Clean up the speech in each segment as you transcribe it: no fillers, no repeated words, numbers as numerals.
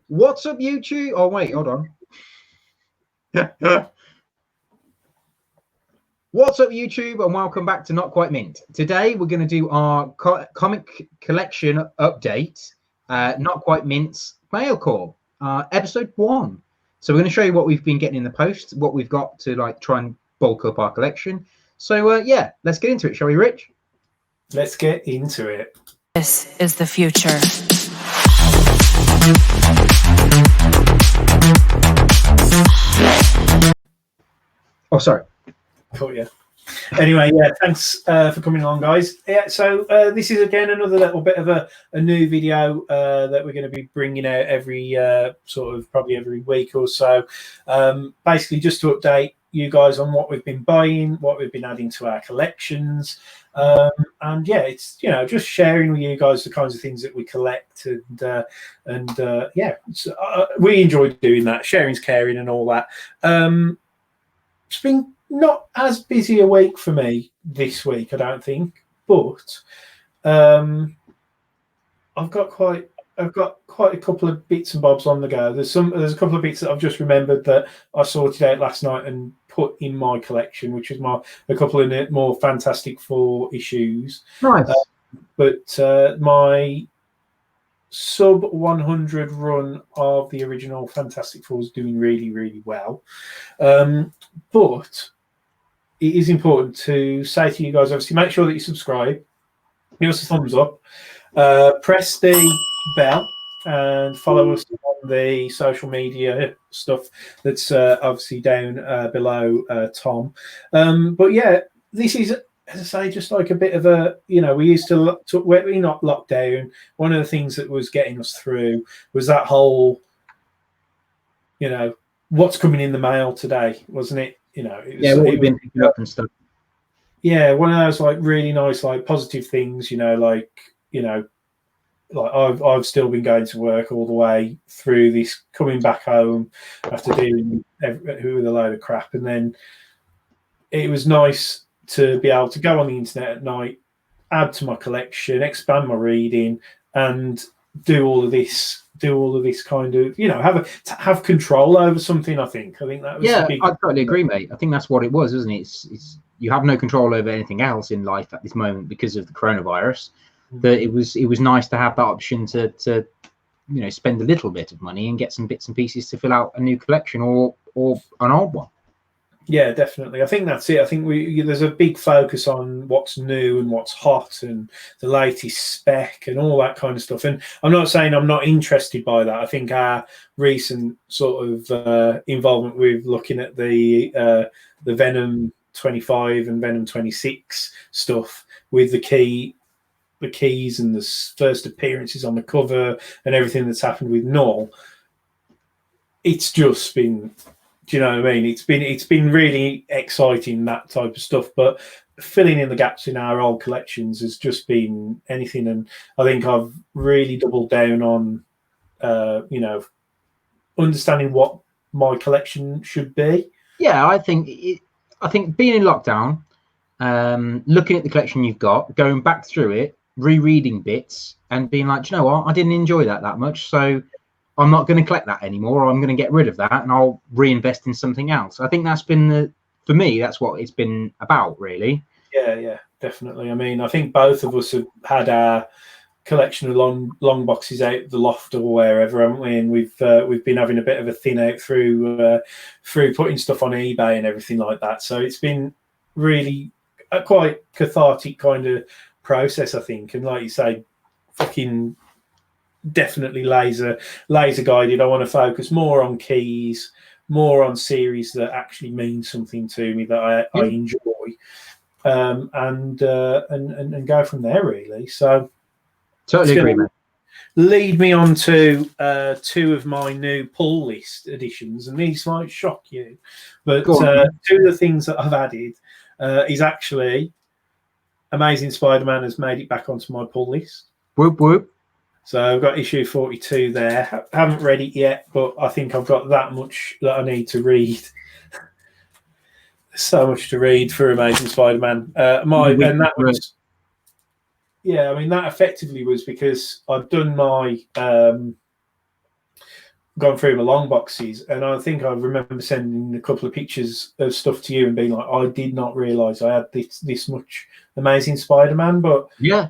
What's up, YouTube? Oh, wait, hold on. What's up, YouTube, and welcome back to Not Quite Mint. Today, we're going to do our comic collection update, Not Quite Mint's Mail Call, episode 1. So we're going to show you what we've been getting in the post, what we've got to try and bulk up our collection. So, yeah, let's get into it, shall we, Rich? Let's get into it. This is the future. Oh, sorry. Cool, yeah. Anyway, yeah, thanks for coming along, guys. Yeah, so this is again another little bit of a new video that we're going to be bringing out every probably every week or so. Basically, just to update you guys on what we've been buying, what we've been adding to our collections, and yeah, it's just sharing with you guys the kinds of things that we collect, and yeah, we enjoy doing that. Sharing's caring and all that. It's been not as busy a week for me this week, I don't think, but I've got quite a couple of bits and bobs on the go. There's a couple of bits that I've just remembered that I sorted out last night and put in my collection, which is a couple of more Fantastic Four issues. Nice. But my sub 100 run of the original Fantastic Four is doing really, really well. But it is important to say to you guys, obviously, make sure that you subscribe, give us a thumbs up, press the bell, and follow us on the social media stuff that's obviously down below Tom. But yeah, this is, as I say, just like a bit of a, we used to, we're not locked down. One of the things that was getting us through was that whole, what's coming in the mail today, wasn't it? What we've been picking up and stuff. Yeah, one of those really nice, positive things. I've still been going to work all the way through this, coming back home after dealing with a load of crap, and then it was nice to be able to go on the internet at night, add to my collection, expand my reading, and do all of this kind of, have control over something. I think that was I totally agree, mate. I think that's what it was, isn't it? It's you have no control over anything else in life at this moment because of the coronavirus. That it was nice to have that option to spend a little bit of money and get some bits and pieces to fill out a new collection or an old one. Yeah, definitely. I think that's it. I think there's a big focus on what's new and what's hot and the latest spec and all that kind of stuff. And I'm not saying I'm not interested by that. I think our recent sort of involvement with looking at the Venom 25 and Venom 26 stuff with the keys and the first appearances on the cover and everything that's happened with Null, it's just been, do you know what I mean? It's been really exciting, that type of stuff. But filling in the gaps in our old collections has just been anything. And I think I've really doubled down on, understanding what my collection should be. Yeah, I think being in lockdown, looking at the collection you've got, going back through it, rereading bits, and being like, you know what, I didn't enjoy that much, so I'm not going to collect that anymore, or I'm going to get rid of that and I'll reinvest in something else. I think that's been for me, that's what it's been about, really. Yeah, definitely. I mean, I think both of us have had our collection of long boxes out the loft or wherever, haven't we? And we've been having a bit of a thin out through putting stuff on eBay and everything like that. So it's been really a quite cathartic kind of process, I think. And like you say, fucking definitely laser guided. I want to focus more on keys, more on series that actually mean something to me, that I enjoy, and go from there, really. So totally agree, man. Lead me on to two of my new pull list editions, and these might shock you, but two of the things that I've added is actually Amazing Spider-Man has made it back onto my pull list. Whoop whoop. So I've got issue 42 there. Haven't read it yet, but I think I've got that much that I need to read. So much to read for Amazing Spider-Man. That effectively was because I've done my gone through my long boxes, and I think I remember sending a couple of pictures of stuff to you and being like, I did not realise I had this much Amazing Spider-Man. But Yeah.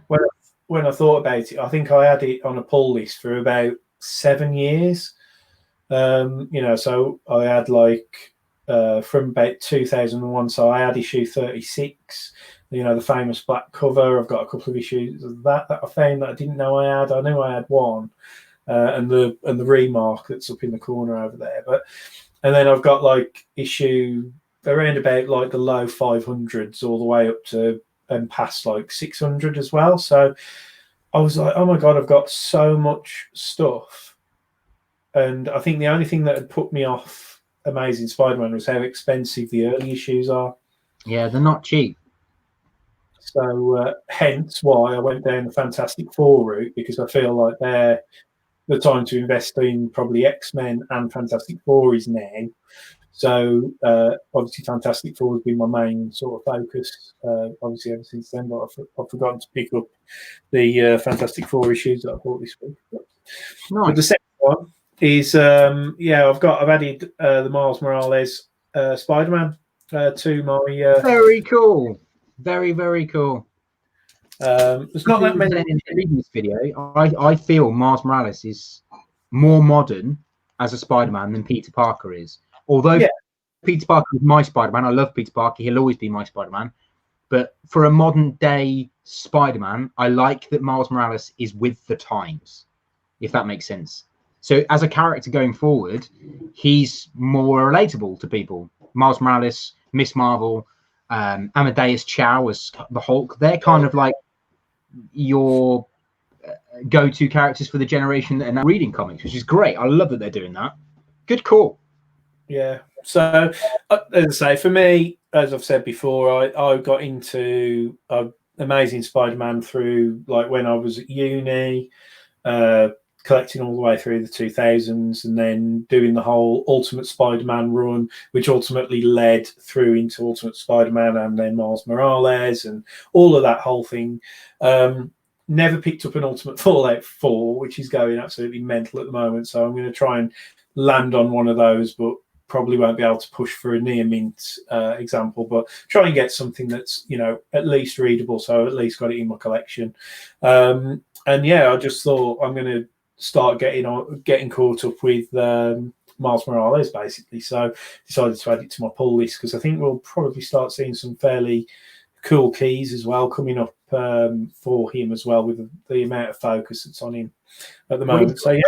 when I thought about it, I think I had it on a pull list for about 7 years. So I had from about 2001. So I had issue 36. The famous black cover. I've got a couple of issues of that I found that I didn't know I had. I knew I had one. And the remark that's up in the corner over there, and then I've got issue around about the low 500s all the way up to and past 600 as well. So I was like, oh my god, I've got so much stuff. And I think the only thing that had put me off Amazing Spider-Man was how expensive the early issues are. Yeah, they're not cheap. So hence why I went down the Fantastic Four route, because I feel like they're the time to invest in probably X-Men and Fantastic Four is now. So obviously Fantastic Four has been my main sort of focus, obviously ever since then, but I've forgotten to pick up the Fantastic Four issues that I bought this week. But the second one is, I've added the Miles Morales Spider-Man to my... Very cool. Very, very cool. There's not that many in this video. I feel Miles Morales is more modern as a Spider-Man than Peter Parker is. Although Peter Parker is my Spider-Man, I love Peter Parker. He'll always be my Spider-Man. But for a modern day Spider-Man, I like that Miles Morales is with the times, if that makes sense. So as a character going forward, he's more relatable to people. Miles Morales, Miss Marvel, Amadeus Cho as the Hulk. They're kind of like your go-to characters for the generation and reading comics, which is great. I love that they're doing that. Good call. Yeah. So as I say, for me, as I've said before, I got into Amazing Spider-Man through when I was at uni, collecting all the way through the 2000s, and then doing the whole Ultimate Spider-Man run, which ultimately led through into Ultimate Spider-Man and then Miles Morales and all of that whole thing. Never picked up an Ultimate Fallout 4, which is going absolutely mental at the moment. So I'm going to try and land on one of those, but probably won't be able to push for a near mint example, but try and get something that's, at least readable. So I've at least got it in my collection. I just thought I'm going to start getting caught up with Miles Morales, basically. So decided to add it to my pull list, because I think we'll probably start seeing some fairly cool keys as well coming up for him as well, with the amount of focus that's on him at the moment. So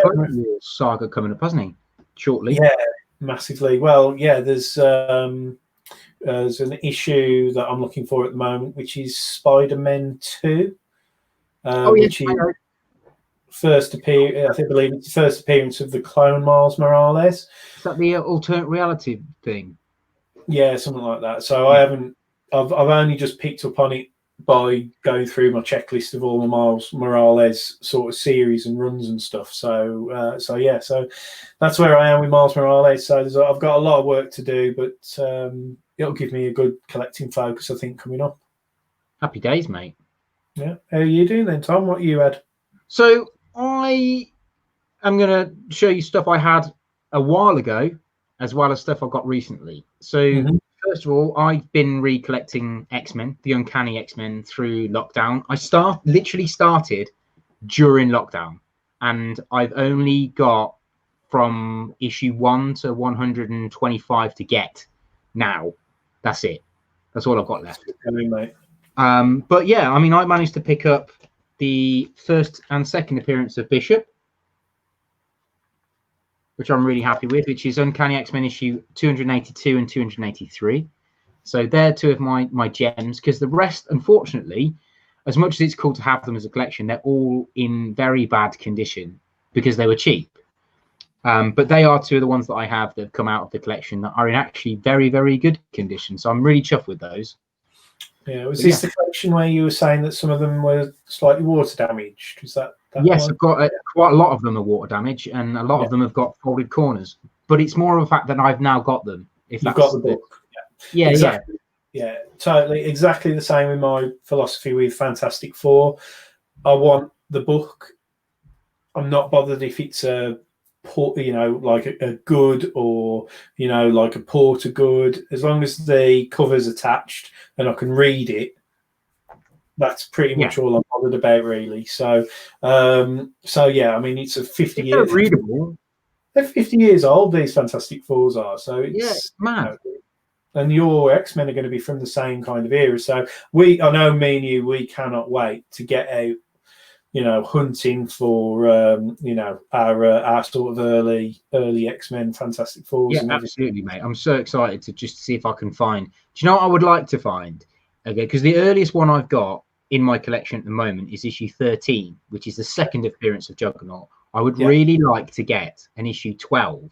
saga coming up, hasn't he? Shortly. Yeah, massively. Well, yeah, there's an issue that I'm looking for at the moment, which is Spider-Man 2. Which is first appearance. I believe it's the first appearance of the clone Miles Morales. Is that the alternate reality thing? Yeah, something like that. So I've only just picked up on it by going through my checklist of all the Miles Morales sort of series and runs and stuff. So that's where I am with Miles Morales. So I've got a lot of work to do, but it'll give me a good collecting focus, I think, coming up. Happy days, mate. Yeah. How are you doing then, Tom? What you had? So I am going to show you stuff I had a while ago, as well as stuff I got recently. So first of all, I've been recollecting X-Men, the Uncanny X-Men, through lockdown. I literally started during lockdown, and I've only got from issue 1 to 125 to get now. That's it. That's all I've got left. But yeah, I mean, I managed to pick up the first and second appearance of Bishop, which I'm really happy with, which is Uncanny X-Men issue 282 and 283. So they're two of my gems, because the rest, unfortunately, as much as it's cool to have them as a collection, they're all in very bad condition because they were cheap. But they are two of the ones that I have that have come out of the collection that are in actually very, very good condition. So I'm really chuffed with those. Yeah, was this the collection where you were saying that some of them were slightly water damaged? Was that yes, one? I've got quite a lot of them are water damage, and a lot of them have got folded corners. But it's more of a fact that I've now got them. If you've got the book, yeah, exactly. Yeah, totally, exactly the same with my philosophy with Fantastic Four. I want the book. I'm not bothered if it's a like a good, or like a porter good, as long as the cover's attached and I can read it, that's pretty much all I'm bothered about, really. So yeah, I mean, it's a 50 If year they're readable, they're 50 years old, these Fantastic Fours are, so it's mad. and your X-Men are going to be from the same kind of era. So I know me and you, we cannot wait to get out, hunting for, our sort of early X-Men Fantastic Fours. Yeah, and absolutely, mate. I'm so excited to just see if I can find. Do you know what I would like to find? Okay, because the earliest one I've got in my collection at the moment is issue 13, which is the second appearance of Juggernaut. I would really like to get an issue 12.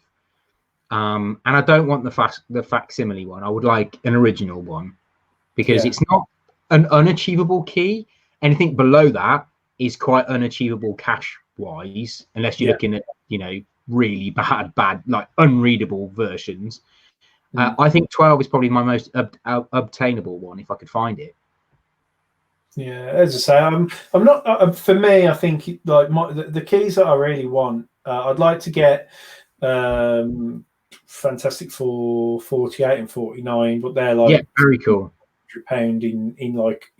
And I don't want the facsimile one. I would like an original one, because it's not an unachievable key. Anything below that is quite unachievable cash wise, unless you're looking at, really bad, like unreadable versions. I think 12 is probably my most obtainable one if I could find it. Yeah, as I say, I'm not. For me, I think like the keys that I really want, I'd like to get Fantastic Four 48 and 49, but they're like very cool. £100 in like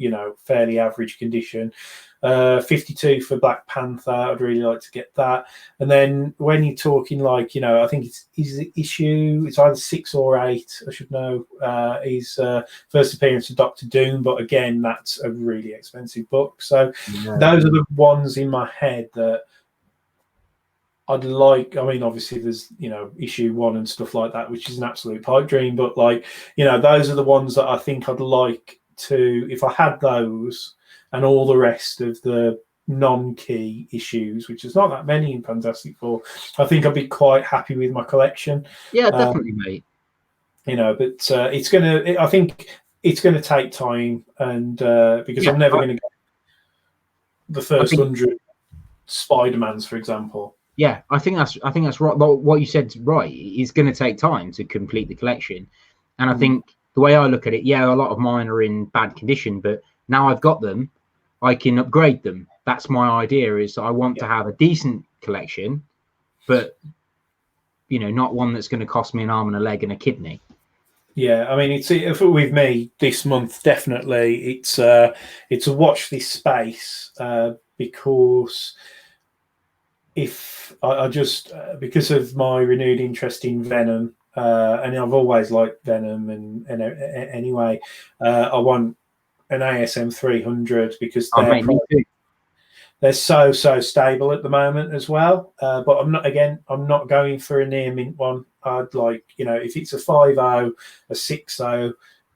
fairly average condition. 52 for Black Panther, I'd really like to get that. And then when you're talking like I think it's either 6 or 8, I should know, his first appearance of Doctor Doom, but again, that's a really expensive book. So those are the ones in my head that I'd like. I mean, obviously there's issue 1 and stuff like that, which is an absolute pipe dream, but like those are the ones that I think I'd like to, if I had those and all the rest of the non-key issues, which is not that many in Fantastic Four, I think I'd be quite happy with my collection. Yeah, definitely, mate. But I think it's gonna take time, and because I'm never going to get the first 100 Spider-Mans, for example. Yeah, I think that's right. What you said's right. It's going to take time to complete the collection, and I think the way I look at it, a lot of mine are in bad condition, but now I've got them, I can upgrade them. That's my idea. Is I want to have a decent collection, but not one that's going to cost me an arm and a leg and a kidney. Yeah, I mean, it's with me this month. Definitely, it's a watch this space, because if I just because of my renewed interest in Venom, and I've always liked Venom, and anyway, I want an ASM 300 because they're so stable at the moment as well. But I'm not going for a near mint one. I'd like, if it's a 5.0, a 6.0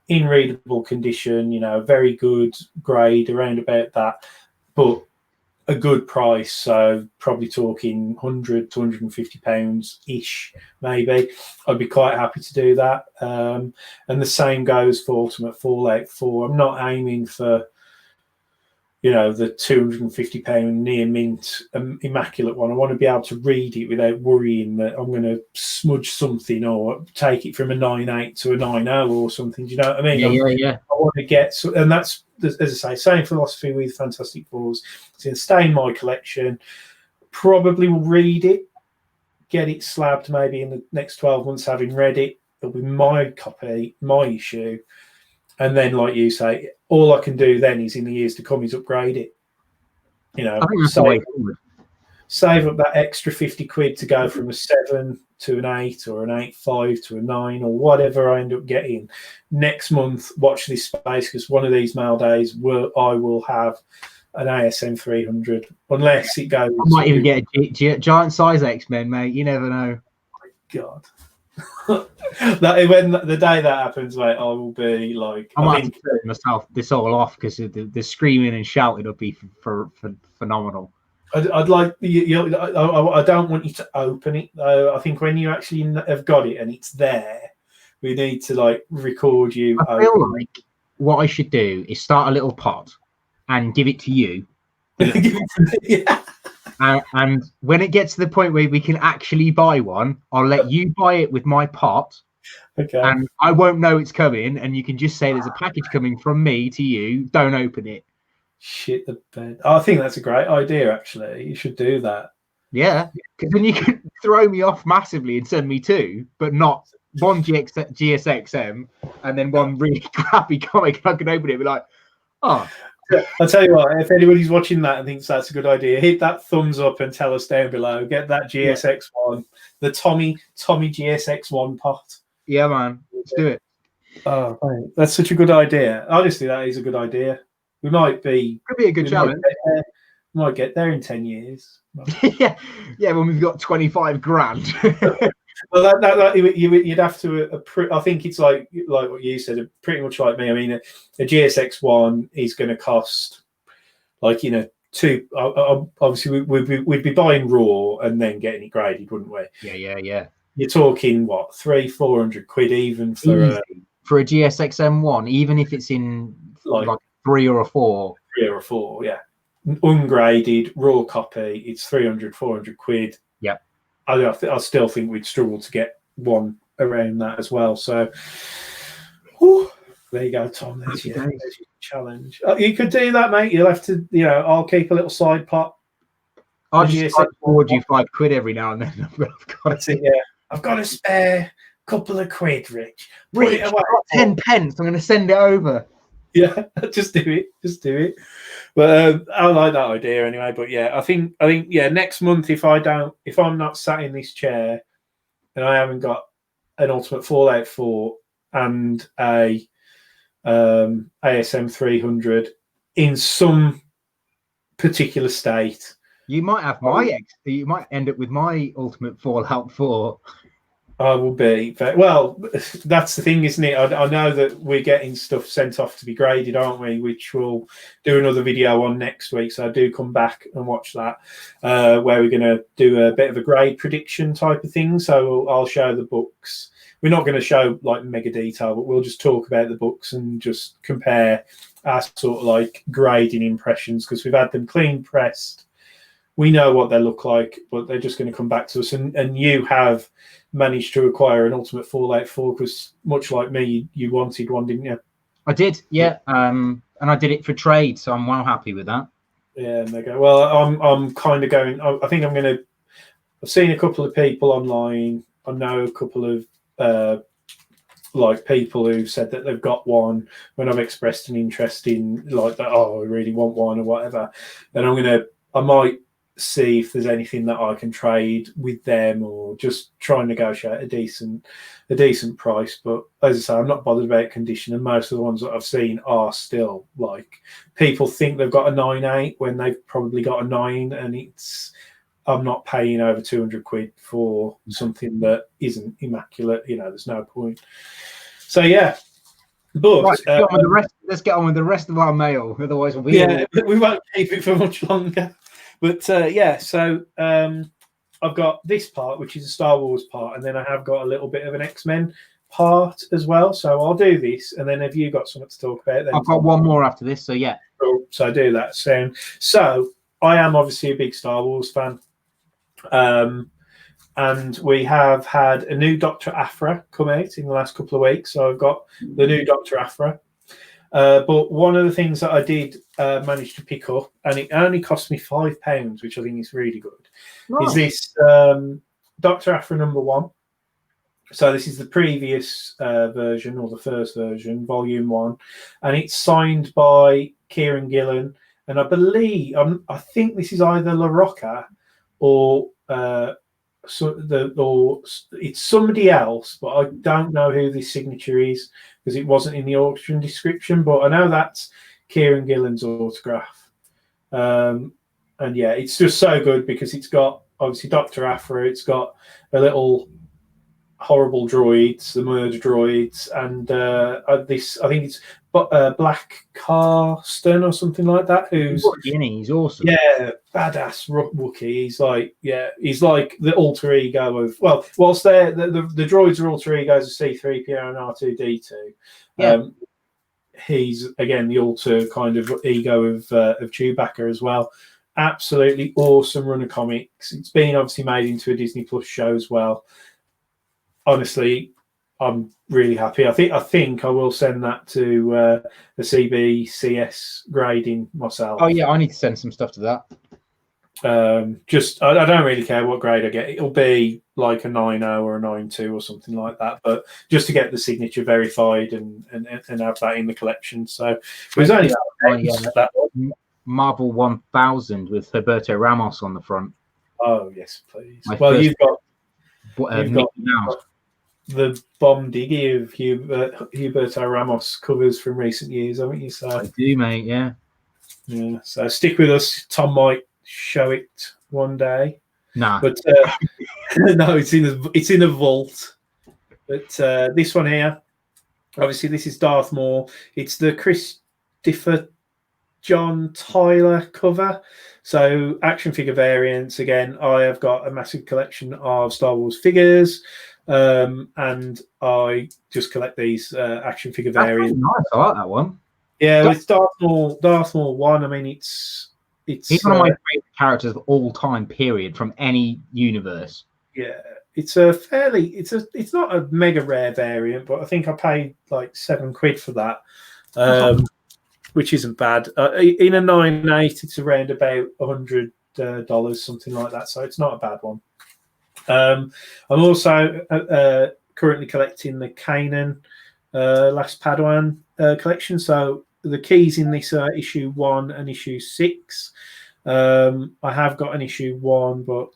in readable condition, very good grade around about that, but a good price. So probably talking £100 to £150 ish, maybe. I'd be quite happy to do that. And the same goes for Ultimate Fallout 4. I'm not aiming for the £250 near mint immaculate one. I want to be able to read it without worrying that I'm going to smudge something or take it from a 9.8 to a 9.0 or something. Do you know what I mean? Yeah. I want to get, and that's, as I say, same philosophy with Fantastic Fours. It's going to stay in my collection. Probably will read it, get it slabbed maybe in the next 12 months, having read it. It'll be my copy, my issue. And then, like you say, all I can do then is in the years to come is upgrade it. I think that's the way forward. Save up that extra £50 to go from a 7 to an 8 or an 8.5 to a 9 or whatever I end up getting. Next month, watch this space, because one of these mail days I will have an ASM 300, unless it goes. I might even get a giant size X-Men, mate. You never know. Oh my God. When the day that happens, mate, I will be like, I might have to turn myself this all off, because the screaming and shouting will be for phenomenal. I'd like I don't want you to open it though. I think when you actually have got it and it's there, we need to like record you. I feel like what I should do is start a little pot and give it to you. Yeah. And when it gets to the point where we can actually buy one, I'll let you buy it with my pot. Okay. And I won't know it's coming, and you can just say there's a package coming from me to you. Don't open it. Shit the bed. I think that's a great idea, actually. You should do that. Yeah, because then you can throw me off massively and send me two, but not one GSXM and then one really crappy comic. I can open it and be like, oh. I'll tell you what, if anybody's watching that and thinks that's a good idea, hit that thumbs up and tell us down below. Get that GSX1, the Tommy GSX1 pot. Yeah, man. Let's do it. Oh, man. That's such a good idea. Honestly, that is a good idea. We might be... Could be a good challenge. Might get there in 10 years. yeah, when we've got 25 grand. Well, you'd have to. I think it's like what you said, pretty much like me. I mean, a GSX1 is going to cost, like, two. Obviously, we'd be buying raw and then getting it graded, wouldn't we? Yeah. You're talking what, 300-400 quid even for a GSXM one, even if it's in like 3 or a 4. 3 or a 4, yeah. Ungraded raw copy, it's 300-400 quid. Yeah. I still think we'd struggle to get one around that as well. So, whew, there you go, Tom. There's your challenge. You could do that, mate. You'll have to, I'll keep a little side pot. I'll just forward you 5 quid every now and then. I've got a spare couple of quid, Rich. Rich, I've got 10 pence. I'm going to send it over. Yeah, just do it. But I like that idea anyway. But yeah, I think next month, if I'm not sat in this chair and I haven't got an Ultimate Fallout 4 and a ASM 300 in some particular state, you might have you might end up with my Ultimate Fallout 4. I will be. Well, that's the thing, isn't it? I know that we're getting stuff sent off to be graded, aren't we? Which we'll do another video on next week. So do come back and watch that, where we're going to do a bit of a grade prediction type of thing. So I'll show the books. We're not going to show like mega detail, but we'll just talk about the books and just compare our sort of like grading impressions, because we've had them clean pressed. We know what they look like, but they're just going to come back to us. And you have managed to acquire an Ultimate Fallout 4 because, much like me, you wanted one, didn't you? I did, yeah. And I did it for trade, so I'm well happy with that. Yeah, mega. Well, I'm kind of going. I think I'm going to. I've seen a couple of people online. I know a couple of like people who said that they've got one when I've expressed an interest in like that. Oh, I really want one or whatever. And I might see if there's anything that I can trade with them, or just try and negotiate a decent price. But as I say, I'm not bothered about condition, and most of the ones that I've seen are still like, people think they've got a 9.8 when they've probably got a 9, and I'm not paying over 200 quid for something that isn't immaculate. There's no point. So yeah. But right, let's get on with the rest of our mail, otherwise we won't keep it for much longer. But so I've got this part, which is a Star Wars part, and then I have got a little bit of an X-Men part as well. So I'll do this, and then have you got something to talk about? Then I've got one more after this, so yeah. So I do that soon. So I am obviously a big Star Wars fan, and we have had a new Dr. Aphra come out in the last couple of weeks. So I've got the new Dr. Aphra. But one of the things that I did manage to pick up, and it only cost me £5, which I think is really good, is this Dr. Aphra #1. So this is the previous version, or the first version, Volume 1, and it's signed by Kieran Gillen, and I think this is either La Rocca or it's somebody else, but I don't know who this signature is because it wasn't in the auction description. But I know that's Kieran Gillen's autograph, and yeah, it's just so good because it's got obviously Dr. Aphra, it's got a little horrible droids, the merge droids, and this, I think it's Black Carston or something like that. He's awesome. Yeah, badass Wookiee. He's like the alter ego of, well, whilst the droids are alter egos of C-3PO and R2-D2. Yeah. He's again the alter kind of ego of Chewbacca as well. Absolutely awesome run of comics. It's been obviously made into a Disney Plus show as well. Honestly, I'm really happy. I think I will send that to the CBCS grading myself. Oh yeah, I need to send some stuff to that. Just I don't really care what grade I get. It'll be like a 9.0 or a 9.2 or something like that. But just to get the signature verified and have that in the collection. So it was only that one. Marvel 1000 with Roberto Ramos on the front. Oh yes, please. Well, you've got the bomb diggy of Huberto Ramos covers from recent years, haven't you? So I do, mate. Yeah. Yeah. So stick with us. Tom might show it one day. Nah. But no, it's in a vault. But this one here, obviously, this is Darth Maul. It's the Christopher John Tyler cover. So action figure variants. Again, I have got a massive collection of Star Wars figures, and I just collect these action figure variants. Nice. I like that one. Yeah, well, it's Darth Maul 1. I mean, he's one of my favorite characters of all time. Period. From any universe. Yeah, it's not a mega rare variant, but I think I paid like £7 for that. Which isn't bad. In a 9.8, it's around about $100, something like that. So it's not a bad one. I'm also currently collecting the Kanan Last Padawan collection. So the keys in this are issue 1 and issue 6. I have got an issue 1, but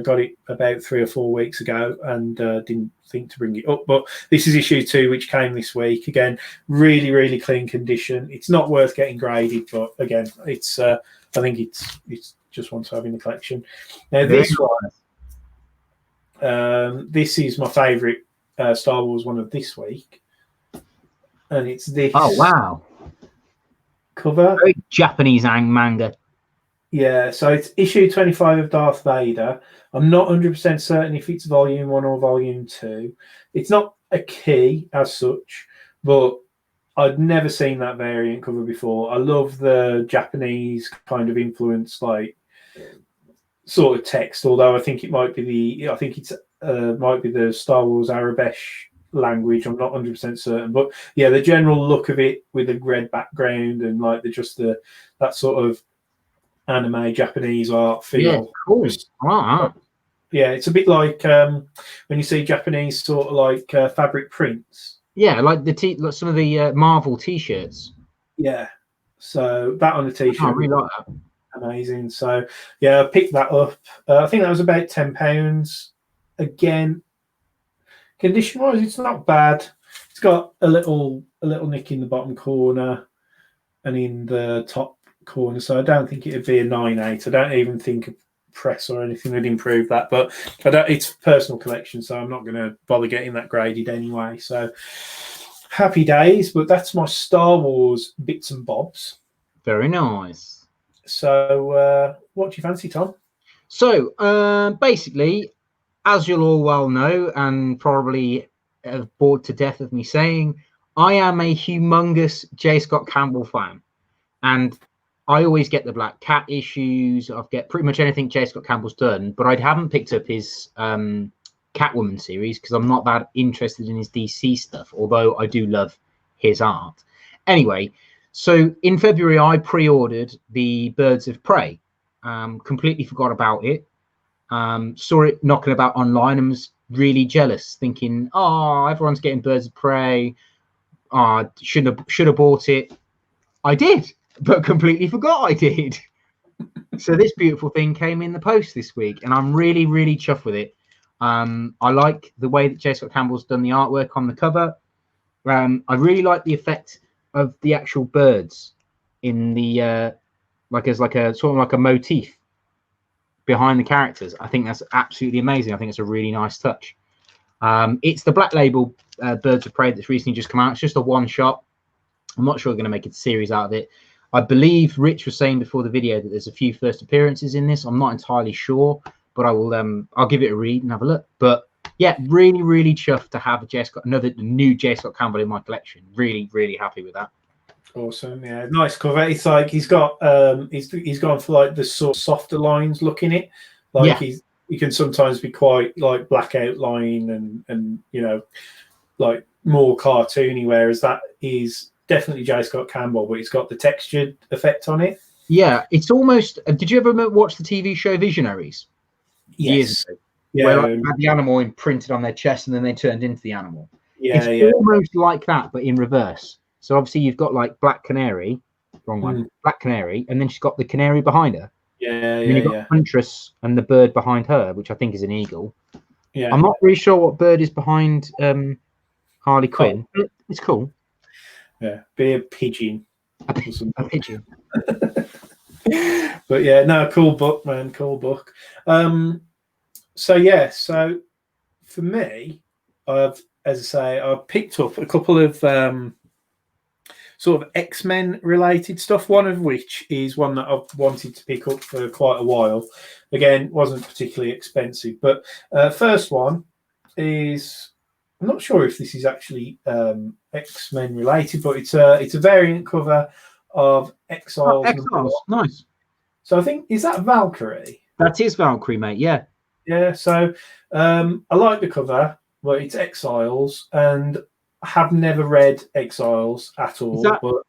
got it about 3 or 4 weeks ago and didn't think to bring it up. But this is issue 2, which came this week. Again, really, really clean condition. It's not worth getting graded, but again, it's I think it's just one to have in the collection. Now this one, this is my favourite Star Wars one of this week, and it's this. Oh wow! Cover. Very Japanese manga. Yeah, so it's issue 25 of Darth Vader. I'm not 100% certain if it's volume 1 or volume 2. It's not a key as such, but I'd never seen that variant cover before. I love the Japanese kind of influence, like sort of text. Although I think it might be might be the Star Wars Arabesh language. I'm not 100% certain, but yeah, the general look of it with the red background and like that sort of anime Japanese art feel. Yeah, cool. Yeah, it's a bit like when you see Japanese sort of like fabric prints. Yeah, like some of the Marvel T-shirts. Yeah, so that on the T-shirt. I really like that. Amazing. So yeah, I picked that up. I think that was about £10. Again, condition-wise, it's not bad. It's got a little nick in the bottom corner and in the top corner, so I don't think it would be a 9.8. I don't even think a press or anything would improve that, but it's personal collection, so I'm not going to bother getting that graded anyway. So happy days. But that's my Star Wars bits and bobs. Very nice. So what do you fancy, Tom? So basically, as you'll all well know, and probably have bored to death of me saying, I am a humongous J. Scott Campbell fan, and I always get the Black Cat issues. I get pretty much anything J. Scott Campbell's done, but I haven't picked up his Catwoman series because I'm not that interested in his DC stuff, although I do love his art. Anyway, so in February, I pre-ordered the Birds of Prey. Completely forgot about it. Saw it knocking about online and was really jealous, thinking, oh, everyone's getting Birds of Prey. Should have bought it. I did, but completely forgot I did. So this beautiful thing came in the post this week, and I'm really, really chuffed with it. I like the way that J. Scott Campbell's done the artwork on the cover. I really like the effect of the actual birds in the as like a sort of like a motif behind the characters. I think that's absolutely amazing. I think it's a really nice touch. It's the Black Label Birds of Prey that's recently just come out. It's just a one shot. I'm not sure we're going to make a series out of it. I believe Rich was saying before the video that there's a few first appearances in this. I'm not entirely sure, but I will. I'll give it a read and have a look. But yeah, really, really chuffed to have another new J. Scott Campbell in my collection. Really, really happy with that. Awesome, yeah, nice cover. It's like he's got he's gone for like the sort of softer lines look in it. Like he can sometimes be quite like black outline and you know, like more cartoony, whereas that is definitely J. Scott Campbell, but it's got the textured effect on it. Yeah, it's almost. Did you ever watch the TV show Visionaries? Years Yes. ago, Yeah. where like, they had the animal imprinted on their chest and then they turned into the animal. Yeah. It's Yeah. almost like that, but in reverse. So obviously you've got like Black Canary, wrong one, Black Canary, and then she's got the canary behind her. Yeah. And Yeah. then you've got Yeah. Huntress and the bird behind her, which I think is an eagle. Yeah. I'm not really sure what bird is behind Harley Quinn. But it's cool. Yeah. Be a pigeon. A pigeon. But yeah, no, cool book, man. Cool book. So yeah, so for me, as I say, I've picked up a couple of sort of X-Men related stuff. One of which is one that I've wanted to pick up for quite a while. Again, wasn't particularly expensive, but first one is, I'm not sure if this is actually X-Men related, but it's a variant cover of Exiles. Exiles, nice. So I think, is that Valkyrie? That is Valkyrie, mate. Yeah. Yeah. So I like the cover, but it's Exiles, and I have never read Exiles at all. Is that but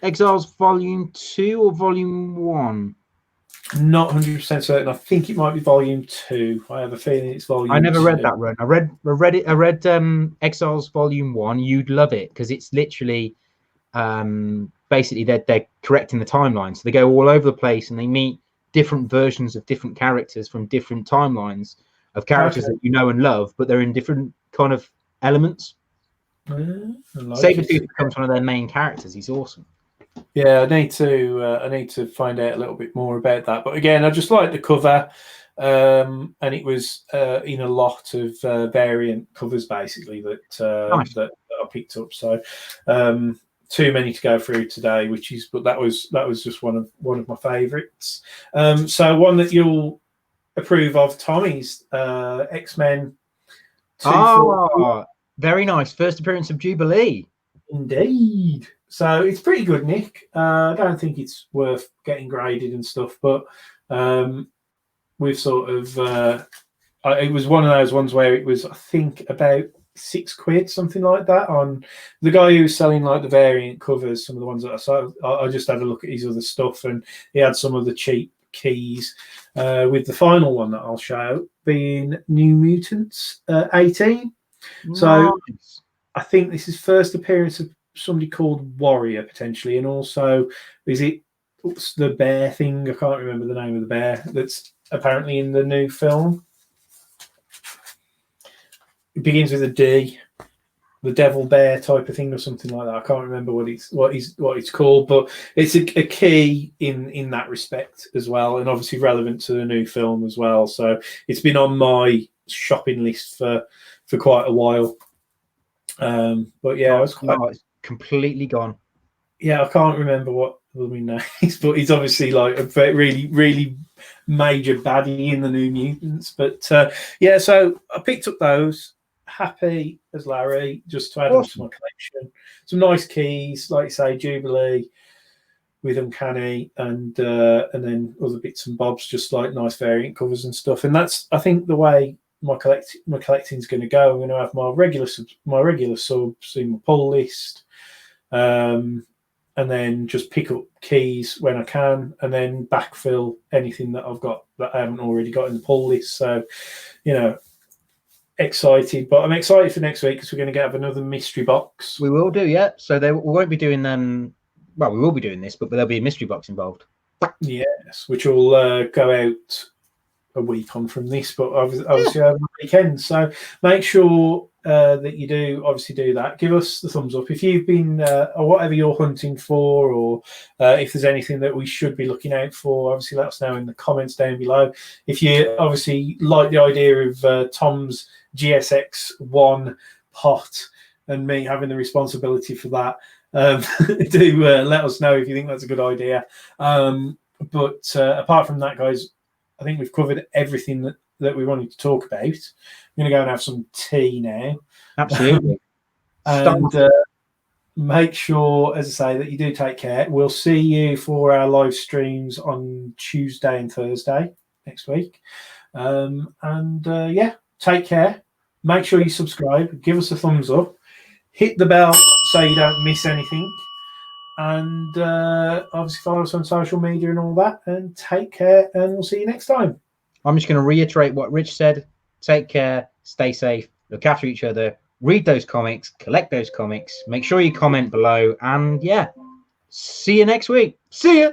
Exiles Volume 2 or Volume 1? Not 100% certain. I think it might be Volume 2. I have a feeling it's Volume 2. I never read that run. I read Exiles Volume 1. You'd love it because it's literally basically they're correcting the timeline. So they go all over the place and they meet different versions of different characters from different timelines of characters that you know and love, but they're in different kind of elements. Sabretooth becomes one of their main characters. He's awesome. Yeah, I need to find out a little bit more about that. But again, I just like the cover, and it was in a lot of variant covers basically that Nice. that I picked up. So too many to go through today, but that was just one of my favourites. So one that you'll approve of, Tommy's X-Men 244. Very nice. First appearance of Jubilee. Indeed. So it's pretty good, Nick. I don't think it's worth getting graded and stuff, but we've sort of it was one of those ones where it was, I think, about £6, something like that, on the guy who was selling like the variant covers. Some of the ones that I saw, I just had a look at his other stuff, and he had some of the cheap keys, with the final one that I'll show being New Mutants 18. So I think this is first appearance of somebody called Warrior potentially, and also is it the bear thing? I can't remember the name of the bear that's apparently in the new film. It begins with a D, the devil bear type of thing or something like that. I can't remember what it's called, but it's a key in that respect as well, and obviously relevant to the new film as well. So it's been on my shopping list for quite a while. But yeah, it's completely gone. Yeah, I can't remember what the name is, but he's obviously like a really, really major baddie in the New Mutants. But yeah, so I picked up those. Happy as Larry, just to add them to my collection. Some nice keys, like you say, Jubilee with Uncanny, and then other bits and bobs, just like nice variant covers and stuff. And that's, I think, the way my collecting is going to go. I'm going to have my regular subs in my pull list, and then just pick up keys when I can, and then backfill anything that I've got that I haven't already got in the pull list. So, excited, but I'm excited for next week because we're going to have another mystery box. We will do, yeah. So we won't be doing well, we will be doing this, but there'll be a mystery box involved. Yes, which will go out a week on from this, but obviously over the weekend. So make sure that you do that. Give us the thumbs up if you've been or whatever you're hunting for, or if there's anything that we should be looking out for. Obviously, let us know in the comments down below. If you obviously like the idea of Tom's GSX1 pot and me having the responsibility for that, do let us know if you think that's a good idea. But apart from that, guys, I think we've covered everything that we wanted to talk about. I'm going to go and have some tea now. Absolutely. And make sure, as I say, that you do take care. We'll see you for our live streams on Tuesday and Thursday next week. Yeah, take care. Make sure you subscribe. Give us a thumbs up. Hit the bell so you don't miss anything. And obviously follow us on social media and all that. And take care, and we'll see you next time. I'm just going to reiterate what Rich said. Take care, stay safe, look after each other, read those comics, collect those comics, make sure you comment below, and yeah, see you next week. See ya.